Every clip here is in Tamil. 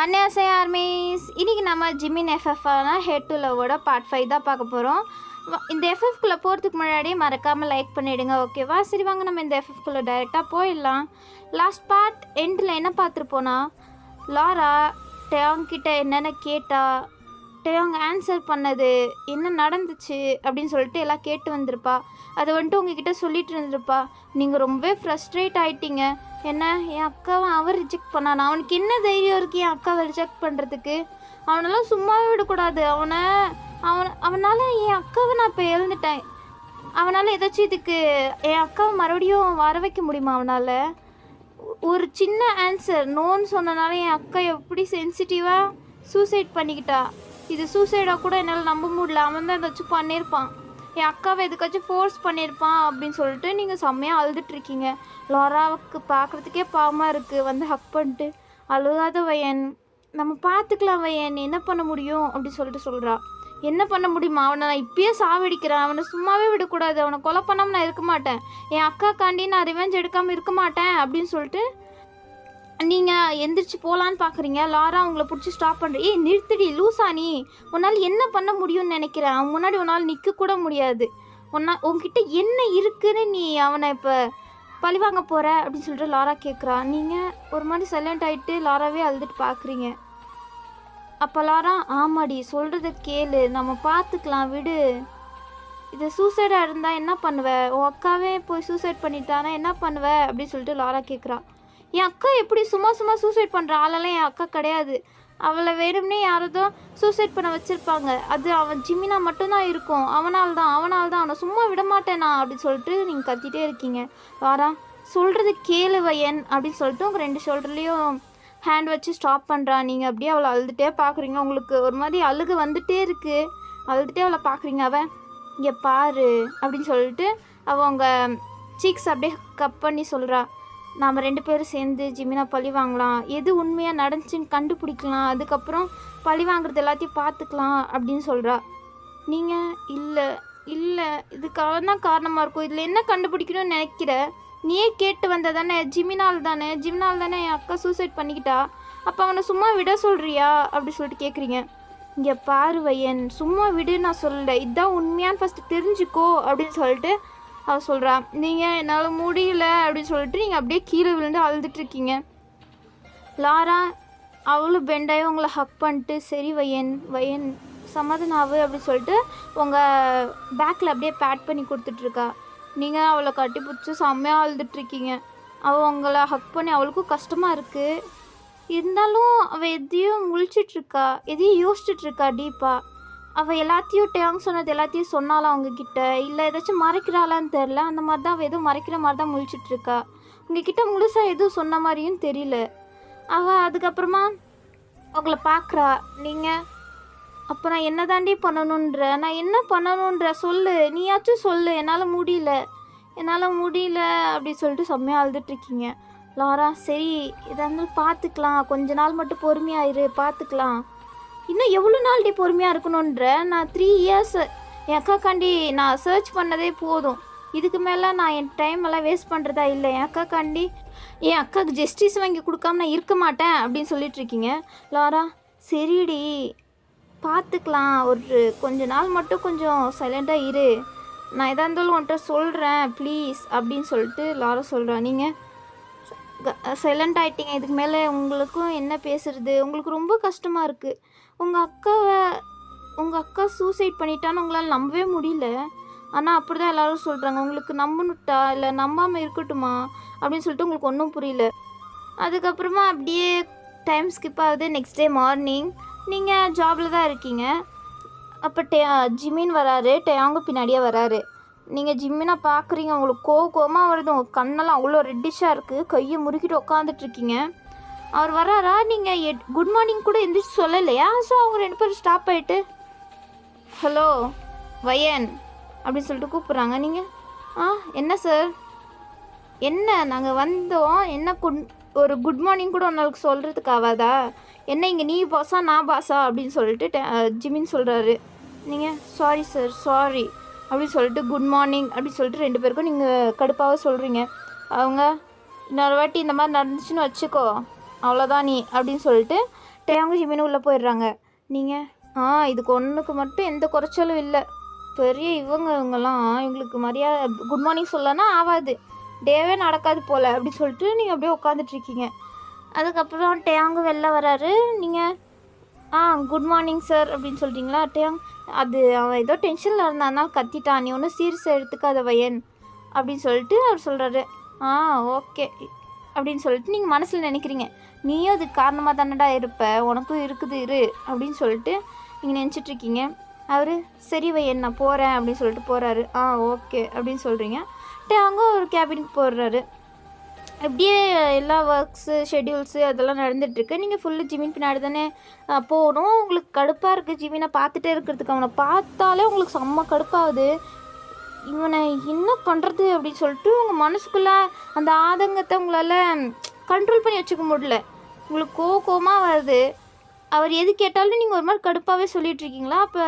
அன்னியாசே ஆர்மீஸ். இன்றைக்கி நம்ம ஜிமின் எஃப்எஃப்னா ஹெட் டு லவ்வோட பார்ட் 5 தான் பார்க்க போகிறோம். இந்த எஃப்எஃப்குள்ளே போகிறதுக்கு முன்னாடி மறக்காமல் லைக் பண்ணிவிடுங்க, ஓகேவா? சரி வாங்க நம்ம இந்த எஃப்எஃப்குள்ளே டைரெக்டாக போயிடலாம். லாஸ்ட் பார்ட் எண்டில் என்ன பார்த்துருப்போனா, லாரா டேயோங்கிட்ட என்னென்ன கேட்டா, டேயோங் ஆன்சர் பண்ணது, என்ன நடந்துச்சு அப்படின்னு சொல்லிட்டு எல்லாம் கேட்டு வந்திருப்பா. அதை வந்துட்டு உங்ககிட்ட சொல்லிட்டு இருந்திருப்பா. நீங்கள் ரொம்பவே ஃப்ரஸ்ட்ரேட் ஆகிட்டீங்க. என்ன, என் அக்காவை அவன் ரிஜெக்ட் பண்ணானா? அவனுக்கு என்ன தைரியம் இருக்குது என் அக்காவை ரிஜெக்ட் பண்ணுறதுக்கு? அவனெல்லாம் சும்மாவே விடக்கூடாது. அவனால் என் அக்காவை நான் இப்போ எழுந்துட்டேன். அவனால் ஏதாச்சும் இதுக்கு என் அக்காவை மறுபடியும் வர வைக்க முடியுமா? அவனால் ஒரு சின்ன ஆன்சர் நோன்னு சொன்னனால என் அக்கா எப்படி சென்சிட்டிவாக சூசைட் பண்ணிக்கிட்டா. இது சூசைடாக கூட என்னால் நம்ப முடியல. அவன் தான் ஏதாச்சும் பண்ணியிருப்பான், என் அக்காவை எதுக்காச்சும் ஃபோர்ஸ் பண்ணியிருப்பான் அப்படின்னு சொல்லிட்டு நீங்கள் செம்மையாக அழுதுட்ருக்கீங்க. லாராவுக்கு பார்க்குறதுக்கே பாவமாக இருக்குது. வந்து ஹக் பண்ணிட்டு, அழுகாத வயன், நம்ம பார்த்துக்கலாம் வயன், என்ன பண்ண முடியும் அப்படின்னு சொல்லிட்டு சொல்கிறா. என்ன பண்ண முடியுமா? அவனை நான் இப்பயே சாவடிக்கிறேன். அவனை சும்மாவே விடக்கூடாது. அவனை கொலை பண்ணாமல் நான் இருக்க மாட்டேன். என் அக்காக்காண்டி நான் ரிவெஞ்ச் எடுக்காமல் இருக்க மாட்டேன் அப்படின்னு சொல்லிட்டு நீங்கள் எந்திரிச்சு போகலான்னு பார்க்குறீங்க. லாரா உங்களை பிடிச்சி ஸ்டாப் பண்ணுற. ஏய் நிறுத்திடி லூசா, நீ உன்னால் என்ன பண்ண முடியும்னு நினைக்கிறேன்? அவன் முன்னாடி உன்னால் நிற்க கூட முடியாது. உங்ககிட்ட என்ன இருக்குன்னு நீ அவனை இப்போ பழிவாங்க போகிற அப்படின்னு சொல்லிட்டு லாரா கேட்குறா. நீங்கள் ஒரு மாதிரி சைலண்ட் ஆகிட்டு லாராவே அழுதுட்டு பார்க்குறீங்க. அப்போ லாரா, ஆமாடி சொல்கிறத கேளு, நம்ம பார்த்துக்கலாம் விடு. இது சூசைடாக இருந்தால் என்ன பண்ணுவ? உன் அக்காவே போய் சூசைட் பண்ணிட்டானா என்ன பண்ணுவ அப்படின்னு சொல்லிட்டு லாரா கேட்குறா. என் அக்கா எப்படி சும்மா சூசைட் பண்ணுற ஆளெல்லாம் என் அக்கா கிடையாது. அவளை வேணும்னே யாரதோ சூசைட் பண்ண வச்சுருப்பாங்க. அது அவன் ஜிமினா மட்டும்தான் இருக்கும். அவனால் தான் அவனை சும்மா விட மாட்டேனா அப்படின்னு சொல்லிட்டு நீங்கள் கத்திட்டே இருக்கீங்க. லாரா சொல்கிறது கேளு வயன் அப்படின்னு சொல்லிட்டு உங்கள் 2 ஷோல்டர்லேயும் ஹேண்ட் வச்சு ஸ்டாப் பண்ணுறா. நீங்கள் அப்படியே அவளை அழுதுகிட்டே பார்க்குறீங்க. உங்களுக்கு ஒரு மாதிரி அழுகு வந்துகிட்டே இருக்குது. அழுதுகிட்டே அவளை பார்க்குறீங்க. அவன் இங்கே பாரு அப்படின்னு சொல்லிட்டு அவள் உங்கள் சீக்ஸ் அப்படியே கப் பண்ணி சொல்கிறா. நாம் 2 பேரும் சேர்ந்து ஜிமினா பழி வாங்கலாம், எது உண்மையாக நடந்துச்சுன்னு கண்டுபிடிக்கலாம், அதுக்கப்புறம் பழி வாங்குறது எல்லாத்தையும் பார்த்துக்கலாம் அப்படின்னு சொல்கிறா. நீங்கள் இல்லை இதுக்காக தான் காரணமாக இருக்கும். இதில் என்ன கண்டுபிடிக்கணும்னு நினைக்கிற? நீயே கேட்டு வந்த தானே, ஜிமினால் தானே என் அக்கா சூசைட் பண்ணிக்கிட்டா. அப்போ அவனை சும்மா விட சொல்கிறியா அப்படி சொல்லிட்டு கேட்குறீங்க. இங்கே பாரு வையன், சும்மா விடு நான் சொல்லலை, இதுதான் உண்மையான்னு ஃபஸ்ட்டு தெரிஞ்சுக்கோ அப்படின்னு சொல்லிட்டு அவள் சொல்கிறா. நீங்கள் என்னால் முடியல அப்படின்னு சொல்லிட்டு நீங்கள் அப்படியே கீழே விழுந்து அழுதுட்ருக்கீங்க. லாரா அவளும் பெண்டாகி உங்களை ஹக் பண்ணிட்டு, சரி வயன் சமாதானாவு அப்படின்னு சொல்லிட்டு உங்கள் பேக்கில் அப்படியே பேட் பண்ணி கொடுத்துட்ருக்கா. நீங்கள் அவளை கட்டி பிடிச்சி செம்மையாக அழுதுட்ருக்கீங்க. அவள் உங்களை ஹக் பண்ணி அவளுக்கும் கஷ்டமாக இருக்குது. இருந்தாலும் அவள் எதையும் முழிச்சிட்ருக்கா, எதையும் யோசிச்சுட்ருக்கா டீப்பாக. அவள் எல்லாத்தையும் டேயோங் சொன்னது எல்லாத்தையும் சொன்னாலும் அவங்கக்கிட்ட, இல்லை ஏதாச்சும் மறைக்கிறாளான்னு தெரில. அந்த மாதிரி தான் அவள் எதுவும் மறைக்கிற மாதிரி தான் முழிச்சிட்ருக்கா. உங்ககிட்ட முழுசாக எதுவும் சொன்ன மாதிரியும் தெரியல. அவள் அதுக்கப்புறமா உங்களை பார்க்குறா. நீங்கள் அப்போ நான் என்ன தாண்டி பண்ணணுன்ற, நான் என்ன பண்ணணுன்ற சொல்லு, நீயாச்சும் சொல்லு, என்னால் முடியல அப்படி சொல்லிட்டு செம்மையாக அழுதுட்ருக்கீங்க. லாரா சரி இதாக இருந்தாலும் பார்த்துக்கலாம், கொஞ்ச நாள் மட்டும் பொறுமையாயிரு, பார்த்துக்கலாம். இன்னும் எவ்வளோ நாள் பொறுமையாக இருக்கணுன்ற? நான் 3 இயர்ஸ் என் அக்காக்காண்டி நான் சர்ச் பண்ணதே போதும். இதுக்கு மேலே நான் என் டைம் எல்லாம் வேஸ்ட் பண்ணுறதா இல்லை. என் அக்காவுக்கு ஜஸ்டிஸ் வாங்கி கொடுக்காம நான் இருக்க மாட்டேன் அப்படின்னு சொல்லிட்டுருக்கீங்க. லாரா சரிடி பார்த்துக்கலாம், ஒரு கொஞ்ச நாள் மட்டும் கொஞ்சம் சைலண்ட்டாக இரு, நான் எதாக இருந்தாலும் உன்கிட்ட சொல்கிறேன் ப்ளீஸ் அப்படின்னு சொல்லிட்டு லாரா சொல்கிறா. நீங்கள் சைலண்ட் ஆகிட்டீங்க. இதுக்கு மேலே உங்களுக்கும் என்ன பேசுறது? உங்களுக்கு ரொம்ப கஷ்டமாக இருக்குது. உங்கள் அக்கா சூசைட் பண்ணிட்டான்னு உங்களால் நம்பவே முடியல. ஆனால் அப்படி தான் எல்லோரும் சொல்கிறாங்க. உங்களுக்கு நம்பணுட்டா இல்லை நம்பாமல் இருக்கட்டுமா அப்படின்னு சொல்லிட்டு உங்களுக்கு ஒன்றும் புரியல. அதுக்கப்புறமா அப்படியே டைம் ஸ்கிப் ஆகுது. நெக்ஸ்ட் டே மார்னிங் நீங்கள் ஜாபில் தான் இருக்கீங்க. அப்போ ஜிமின் வராரு, டேயோங்க பின்னாடியே வராரு. நீங்கள் ஜிம்மினா பார்க்குறீங்க. உங்களுக்கு கோவமாக வருது. உங்கள் கண்ணெல்லாம் அவ்வளோ ரெட்டிஷாக இருக்குது. கையை முறுக்கிட்டு உட்காந்துட்ருக்கீங்க. அவர் வராரா? நீங்கள் குட் மார்னிங் கூட எந்திரிச்சு சொல்லலையா? ஸோ அவங்க 2 பேரும் ஸ்டாப் ஆகிட்டு ஹலோ வயன் அப்படின்னு சொல்லிட்டு கூப்பிட்றாங்க. நீங்கள் என்ன சார், என்ன நாங்கள் வந்தோம், என்ன ஒரு குட் மார்னிங் கூட உங்களுக்கு சொல்கிறதுக்கு ஆகாதா? என்ன இங்கே நீ பாஸா நான் பாஸா அப்படின்னு சொல்லிட்டு ஜிமின் சொல்கிறாரு. நீங்கள் சாரி சார் சாரி அப்படின்னு சொல்லிட்டு குட் மார்னிங் அப்படின்னு சொல்லிட்டு 2 பேருக்கும் நீங்கள் கடுப்பாக சொல்கிறீங்க. அவங்க இன்னொரு வாட்டி இந்த மாதிரி நடந்துச்சுன்னு வச்சுக்கோ, அவ்வளோதான் நீ அப்படின்னு சொல்லிட்டு டேயாங்கும் ஜிமினும் உள்ளே போயிடுறாங்க. நீங்கள் இதுக்கு ஒன்றுக்கு மட்டும் எந்த குறைச்சலும் இல்லை. பெரிய இவங்கெல்லாம் இவங்களுக்கு மரியாதை குட் மார்னிங் சொல்லனா ஆகாது, டேவே நடக்காது போல் அப்படின்னு சொல்லிட்டு நீங்கள் அப்படியே உட்காந்துட்ருக்கீங்க. அதுக்கப்புறம் டேயாங்கும் வெளில வராரு. நீங்கள் குட் மார்னிங் சார் அப்படின்னு சொல்கிறீங்களா? டேயாங் அது அவன் ஏதோ டென்ஷனில் இருந்தான்னா கத்திட்டான், நீ ஒன்றும் சீரியஸாக எடுத்துக்காத வயன் அப்படின்னு சொல்லிட்டு அவர் சொல்கிறாரு. ஓகே அப்படின்னு சொல்லிட்டு நீங்கள் மனசில் நினைக்கிறீங்க. நீயும் அதுக்கு காரணமாக தானடா இருப்ப, உனக்கும் இருக்குது இரு அப்படின்னு சொல்லிட்டு நீங்கள் நினச்சிட்ருக்கீங்க. அவர் சரி வையன் நான் போகிறேன் அப்படின்னு சொல்லிட்டு போகிறாரு. ஓகே அப்படின்னு சொல்கிறீங்க. அங்கே ஒரு கேபினுக்கு போடுறாரு. அப்படியே எல்லா ஒர்க்ஸு ஷெட்யூல்ஸு அதெல்லாம் நடந்துகிட்ருக்கு. நீங்கள் ஃபுல்லு ஜிமின் பின்னாடி தானே போகணும். உங்களுக்கு கடுப்பாக இருக்குது ஜிமினை பார்த்துட்டே இருக்கிறதுக்கு. அவனை பார்த்தாலே உங்களுக்கு செம்ம கடுப்பாகுது. இவனை என்ன பண்ணுறது அப்படின்னு சொல்லிட்டு உங்கள் மனசுக்குள்ளே அந்த ஆதங்கத்தை உங்களால் கண்ட்ரோல் பண்ணி வச்சுக்க முடியல. உங்களுக்கு கோவமாக வருது. அவர் எது கேட்டாலும் நீங்கள் ஒரு மாதிரி கடுப்பாகவே சொல்லிகிட்ருக்கீங்களா? அப்போ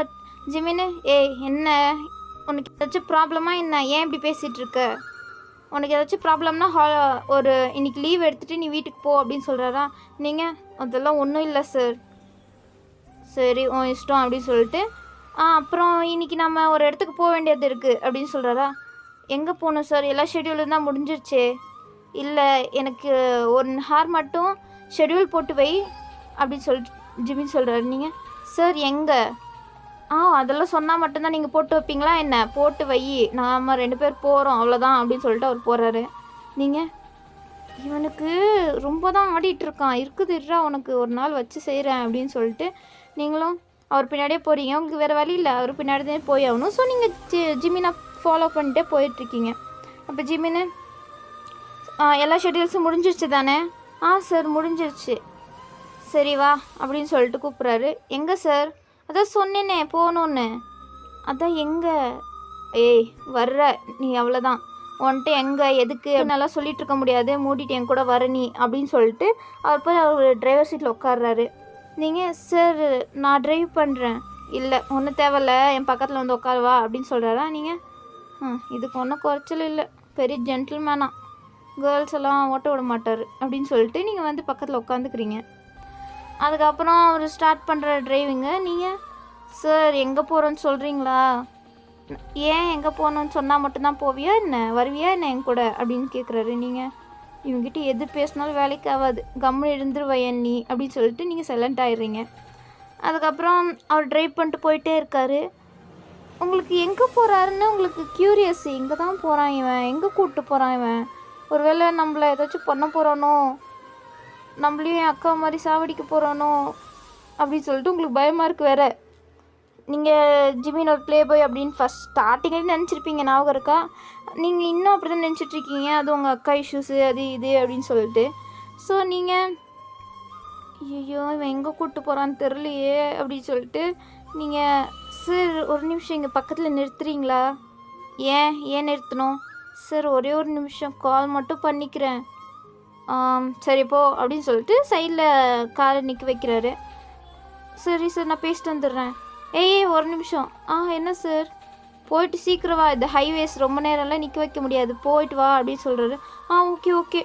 ஜிமின்னு என்ன உனக்கு ஏதாச்சும் ப்ராப்ளமாக என்ன, ஏன் இப்படி பேசிகிட்ருக்க, உனக்கு ஏதாச்சும் ப்ராப்ளம்னா ஒரு இன்றைக்கி லீவ் எடுத்துகிட்டு நீ வீட்டுக்கு போ அப்படின்னு சொல்கிறாரா? நீங்கள் அதெல்லாம் ஒன்றும் இல்லை சார், சரி உன் இஷ்டம் அப்படின்னு சொல்லிட்டு அப்புறம் இன்றைக்கி நம்ம ஒரு இடத்துக்கு போக வேண்டியது இருக்குது அப்படின்னு சொல்கிறாரா? எங்கே போகணும் சார், எல்லா ஷெட்யூலும் தான் முடிஞ்சிருச்சே. இல்லை எனக்கு 1 ஹார் மட்டும் ஷெட்யூல் போட்டு வை அப்படின்னு சொல்லிட்டு ஜிமின் சொல்கிறாரு. நீங்கள் சார் எங்கே? அதெல்லாம் சொன்னால் மட்டும்தான் நீங்கள் போட்டு வைப்பீங்களா என்ன? போட்டு வை, நாம் 2 பேர் போகிறோம் அவ்வளோதான் அப்படின்னு சொல்லிட்டு அவர் போகிறாரு. நீங்கள் இவனுக்கு ரொம்ப தான் ஆடிட்டுருக்கான், இருக்குது இருறா உனக்கு ஒரு நாள் வச்சு செய்கிறேன் அப்படின்னு சொல்லிட்டு நீங்களும் அவர் பின்னாடியே போகிறீங்க. உங்களுக்கு வேறு வழி இல்லை, அவர் பின்னாடி தான் போய் ஆகணும். ஸோ நீங்கள் ஜிமினை ஃபாலோ பண்ணிட்டே போயிட்டுருக்கீங்க. அப்போ ஜிமின்னு எல்லா ஷெட்யூல்ஸும் முடிஞ்சிருச்சு தானே? சார் முடிஞ்சிருச்சு. சரி வா அப்படின்னு சொல்லிட்டு கூப்பிட்றாரு. எங்கே சார்? அதான் சொன்னேனே போகணுன்னு. அதான் எங்கே? வர்ற நீ அவ்வளோதான், உன்ட்டு எங்கே எதுக்கு நல்லா சொல்லிகிட்டு இருக்க முடியாது, மூடிட்டு என் கூட வர நீ அப்படின்னு சொல்லிட்டு அவர் போய் அவர் டிரைவர் சீட்டில் உட்கார்றாரு. நீங்கள் சார் நான் ட்ரைவ் பண்ணுறேன். இல்லை ஒன்றும் தேவையில்ல, என் பக்கத்தில் வந்து உட்காருவா அப்படின்னு சொல்கிறாரா? நீங்கள் இதுக்கு ஒன்றும் குறைச்சலும் இல்லை, பெரிய ஜென்டில்மேனா, கேர்ள்ஸ் எல்லாம் ஓட்ட விட மாட்டார் அப்படின்னு சொல்லிட்டு நீங்கள் வந்து பக்கத்தில் உட்காந்துக்கிறீங்க. அதுக்கப்புறம் அவர் ஸ்டார்ட் பண்ணுற டிரைவிங்கு. நீங்கள் சார் எங்கே போகிறோன்னு சொல்கிறீங்களா? ஏன் எங்கே போகணுன்னு சொன்னால் மட்டும்தான் போவியா என்ன, வருவியா என்ன என் கூட அப்படின்னு கேட்குறாரு. நீங்கள் இவங்ககிட்ட எது பேசினாலும் வேலைக்கு ஆகாது, கம்முன்னு இருந்துருவையன் நீ அப்படின்னு சொல்லிட்டு நீங்கள் சைலண்ட் ஆகிடுறீங்க. அதுக்கப்புறம் அவர் ட்ரைவ் பண்ணிட்டு போயிட்டே இருக்கார். உங்களுக்கு எங்கே போகிறாருன்னு உங்களுக்கு க்யூரியஸ், எங்கே தான் போகிறான் இவன், எங்கே கூப்பிட்டு போகிறான் இவன், ஒருவேளை நம்மளை ஏதாச்சும் பண்ண போகிறானோ, நம்மளையும் என் அக்கா மாதிரி சாவடிக்க போகிறானோ அப்படின்னு சொல்லிட்டு உங்களுக்கு பயமாக இருக்குது வேறு. நீங்கள் ஜிமின் ஒரு ப்ளே பாய் அப்படின்னு ஃபஸ்ட் ஸ்டார்டிங்லேயே நினச்சிருப்பீங்க, ஞாபகம் இருக்கா? நீங்கள் இன்னும் அப்படி தான் நினச்சிட்ருக்கீங்க, அது உங்கள் அக்கா இஷ்யூஸு அது இது அப்படின்னு சொல்லிட்டு. ஸோ நீங்கள் ஐயோ இவன் எங்கே கூப்பிட்டு போகிறான்னு தெரிலையே அப்படின்னு சொல்லிட்டு நீங்கள் சார் ஒரு நிமிஷம் இங்கே பக்கத்தில் நிறுத்துறீங்களா? ஏன் நிறுத்தணும்? சார் ஒரே ஒரு நிமிஷம் கால் மட்டும் பண்ணிக்கிறேன். சரி போ அப்படின்னு சொல்லிட்டு சைடில் காரை நிற்க வைக்கிறாரு. சரி சார் நான் பேசிட்டு வந்துடுறேன். ஒரு நிமிஷம். என்ன சார்? போயிட்டு சீக்கிரம் வா, இந்த ஹைவேஸ் ரொம்ப நேரம்லாம் நிற்க வைக்க முடியாது, போயிட்டு வா அப்படின்னு சொல்கிறாரு. ஓகே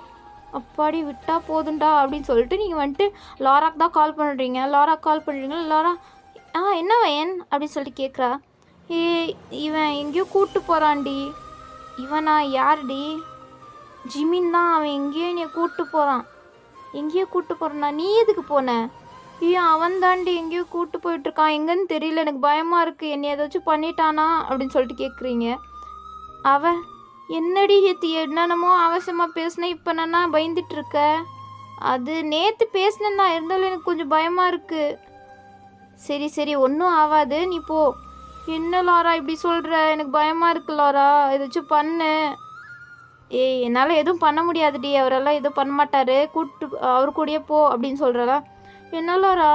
அப்பாடி விட்டால் போதுண்டா அப்படின்னு சொல்லிட்டு நீங்கள் வந்துட்டு லாராக்கு தான் கால் பண்ணுறீங்க. லாரா என்ன வயன் அப்படின்னு சொல்லிட்டு கேட்குறா. இவன் எங்கேயோ கூப்பிட்டு போகிறான்டி. இவனா? யாருடி? ஜிமின் தான், அவன் எங்கேயோ என்னைய கூப்பிட்டு போகிறான். எங்கேயோ கூப்பிட்டு போகிறான்னா நீ எதுக்கு போன? அவன் தாண்டி எங்கேயோ கூப்பிட்டு போயிட்டுருக்கான், எங்கன்னு தெரியல, எனக்கு பயமாக இருக்குது, என்னை ஏதாச்சும் பண்ணிட்டானா அப்படின்னு சொல்லிட்டு கேட்குறீங்க. அவன் என்னடி என்னென்னமோ அவசியமாக பேசினேன், இப்போ என்னன்னா பயந்துட்டுருக்க? அது நேற்று பேசினேன் தான், இருந்தாலும் எனக்கு கொஞ்சம் பயமாக இருக்குது. சரி ஒன்றும் ஆகாது, நீ போ. என்ன லாரா இப்படி சொல்கிற, எனக்கு பயமாக இருக்கு லாரா, ஏதாச்சும் பண்ணு. என்னால் எதுவும் பண்ண முடியாதுடி, அவரெல்லாம் எதுவும் பண்ண மாட்டார், அவர் கூடயே போ அப்படின்னு சொல்கிறாரா? என்ன லாரா?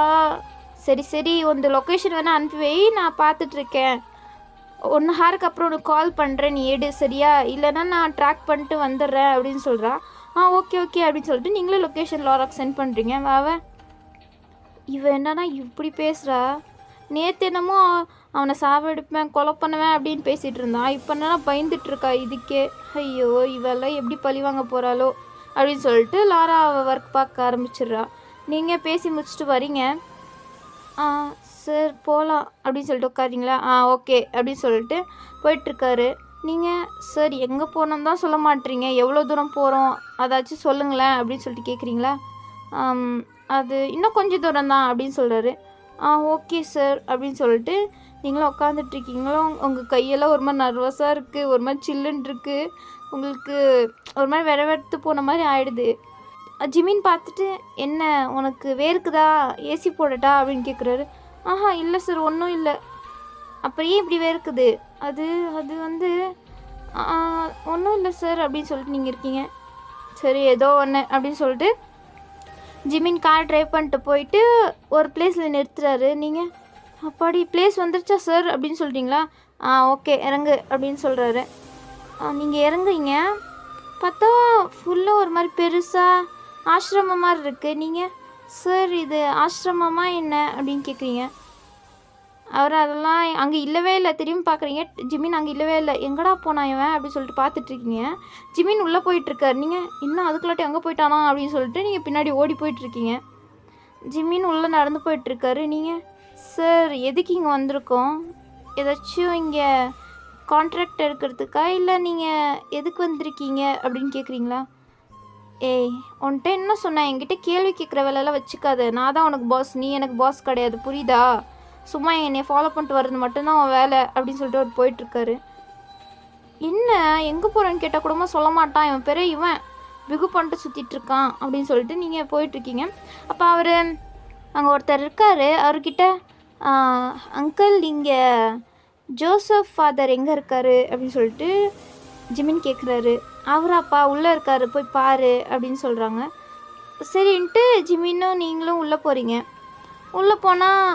சரி இந்த லொக்கேஷன் வேணால் அனுப்பி வை, நான் பார்த்துட்ருக்கேன், 1 ஹாருக்கு அப்புறம் உனக்கு கால் பண்ணுறேன், நீ எடு சரியா, இல்லைன்னா நான் ட்ராக் பண்ணிட்டு வந்துடுறேன் அப்படின்னு சொல்கிறா. ஓகே அப்படின்னு சொல்லிட்டு நீங்களும் லொக்கேஷன் லாராக்கு சென்ட் பண்ணுறீங்க. இவன் என்னன்னா இப்படி பேசுகிறா? நேற்று என்னமோ அவனை சாவடிப்பேன் கொலை பண்ணுவேன் அப்படின்னு பேசிகிட்டு இருந்தான், இப்போ என்னன்னா பயந்துட்டுருக்கா இதுக்கே. ஐயோ இவெல்லாம் எப்படி பழி வாங்க போகிறாளோ அப்படின்னு சொல்லிட்டு லாரா ஒர்க் பார்க்க ஆரம்பிச்சிடுறா. நீங்கள் பேசி முடிச்சுட்டு வரீங்க. ஆ சார் போகலாம் அப்படின்னு சொல்லிட்டு உட்காரிங்களா? ஓகே அப்படின்னு சொல்லிட்டு போயிட்டுருக்காரு. நீங்கள் சார் எங்கே போனோம் தான் சொல்ல மாட்டீங்க, எவ்வளோ தூரம் போகிறோம் அதாச்சும் சொல்லுங்களேன் அப்படின்னு சொல்லிட்டு கேட்குறீங்களா? அது இன்னும் கொஞ்சம் தூரம் தான் அப்படின்னு சொல்கிறாரு. ஓகே சார் அப்படின்னு சொல்லிட்டு நீங்களும் உட்காந்துட்ருக்கீங்களோ, உங்கள் கையெல்லாம் ஒரு மாதிரி நர்வஸாக இருக்குது, ஒரு மாதிரி சில்லுன்னு இருக்குது, உங்களுக்கு ஒரு மாதிரி விரவெடுத்து போன மாதிரி ஆகிடுது. ஜிமின் பார்த்துட்டு, என்ன உனக்கு வேர்க்குதா, ஏசி போடட்டா அப்படின்னு கேட்குறாரு. இல்லை சார் ஒன்றும் இல்லை. அப்புறம் ஏன் இப்படி வேர்க்குது? அது அது வந்து ஒன்றும் இல்லை சார் அப்படின்னு சொல்லிட்டு நீங்கள் இருக்கீங்க. சரி ஏதோ ஒன்று அப்படின்னு சொல்லிட்டு ஜிமின் கார் ட்ரைவ் பண்ணிட்டு போயிட்டு ஒரு பிளேஸில் நிறுத்துறாரு. நீங்கள் அப்பாடி பிளேஸ் வந்துருச்சா சார் அப்படின்னு சொல்கிறீங்களா? ஓகே இறங்கு அப்படின்னு சொல்கிறாரு. நீங்கள் இறங்குறீங்க, பார்த்தா ஃபுல்லாக ஒரு மாதிரி பெருசாக ஆசிரமம் மாதிரி இருக்குது. நீங்கள் சார் இது ஆசிரமமா என்ன அப்படின்னு கேட்குறீங்க. அவர் அதெல்லாம் அங்கே இல்லவே இல்லை. திரும்பி பார்க்குறீங்க, ஜிமின் அங்கே இல்லவே இல்லை. எங்கடா போனா இவன் அப்படின்னு சொல்லிட்டு பார்த்துட்ருக்கீங்க. ஜிமின் உள்ளே போயிட்டுருக்காரு. நீங்கள் இன்னும் அதுக்குள்ளாட்டி அங்கே போயிட்டானா அப்படின்னு சொல்லிட்டு நீங்கள் பின்னாடி ஓடி போயிட்டுருக்கீங்க. ஜிமின் உள்ளே நடந்து போயிட்டுருக்காரு. நீங்கள் சார் எதுக்கு இங்கே வந்திருக்கோம்? ஏதாச்சும் இங்கே கான்ட்ராக்ட் எடுக்கிறதுக்கா, இல்லை நீங்கள் எதுக்கு வந்திருக்கீங்க அப்படின்னு கேட்குறீங்களா? ஏய் உன்கிட்ட என்ன சொன்னேன், என்கிட்ட கேள்வி கேட்குற வேலையெல்லாம் வச்சுக்காத. நான் தான் உனக்கு பாஸ், நீ எனக்கு பாஸ் கிடையாது, புரியுதா? சும்மா என்னை ஃபாலோ பண்ணிட்டு வர்றது மட்டும்தான் அவன் வேலை அப்படின்னு சொல்லிட்டு அவர் போயிட்டுருக்காரு. என்ன எங்கே போகிறேன்னு கேட்டால் கூடமா சொல்ல மாட்டான், இவன் பெரிய இவன் பிகு பண்ணிட்டு சுற்றிட்டுருக்கான் அப்படின்னு சொல்லிட்டு நீங்கள் போயிட்டுருக்கீங்க. அப்போ அவர் அங்கே ஒருத்தர் இருக்கார். அவர்கிட்ட அங்கிள் இங்கே ஜோசப் ஃபாதர் எங்கே இருக்கார் அப்படின்னு சொல்லிட்டு ஜிமின் கேட்குறாரு. அவராப்பா உள்ளே இருக்கார், போய் பாரு அப்படின்னு சொல்கிறாங்க. சரின்ட்டு ஜிமினும் நீங்களும் உள்ளே போகிறீங்க. உள்ளே போனால்